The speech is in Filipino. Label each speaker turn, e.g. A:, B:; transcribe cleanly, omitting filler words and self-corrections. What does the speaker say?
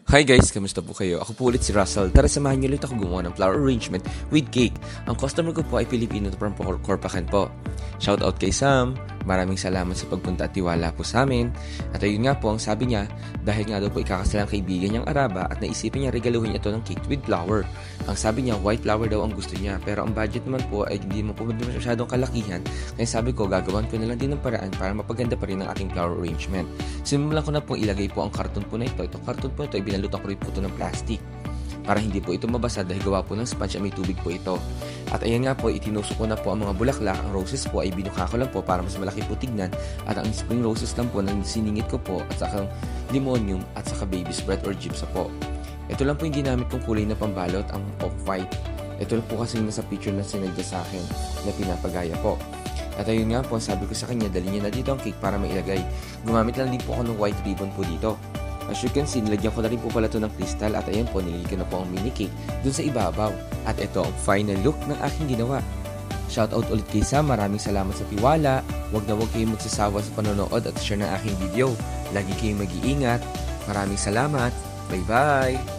A: Hi guys, kamusta po kayo? Ako po ulit si Russell. Tara samahan niyo ulit ako gumawa ng flower arrangement with cake. Ang customer ko po ay Pilipino from Corpacan po. Shout out kay Sam. Maraming salamat sa pagpunta at tiwala po sa amin. At ayun nga po, ang sabi niya, dahil nga daw po ikakasal ang kaibigan niyang Araba at naisipin niya regaluhin ito ng cake with flower. Ang sabi niya, white flower daw ang gusto niya. Pero ang budget naman po ay hindi mo po masyadong kalakihan. Kaya sabi ko, gagawan ko na lang din ng paraan para mapaganda pa rin ang ating flower arrangement. Simulan ko na po ilagay po ang karton po na ito. Itong karton po ito, ibinalutan ko rin po ito ng plastic para hindi po ito mabasa dahil gawa po ng sponge at may tubig po ito. At ayan nga po, itinusok ko na po ang mga bulaklak. Ang roses po ay binuka ko lang po para mas malaki po tignan. At ang spring roses lang po nang siningit ko po at saka limonium at saka baby's breath or gypsum po. Ito lang po yung ginamit kong kulay na pambalot, ang off-white. Ito lang po kasi nasa picture na sinadya sa akin na pinapagaya po. At ayun nga po, sabi ko sa kanya, dali niya na dito ang cake para mailagay. Gumamit lang din po ako ng white ribbon po dito. As you can see, nilagyan ko na rin po pala ito ng crystal at ayan po, nilagyan na po ang mini cake dun sa ibabaw. At ito ang final look ng aking ginawa. Shoutout ulit kay Sam, maraming salamat sa tiwala. Huwag na huwag kayong magsasawa sa panonood at share ng aking video. Lagi kayong mag-iingat. Maraming salamat. Bye-bye!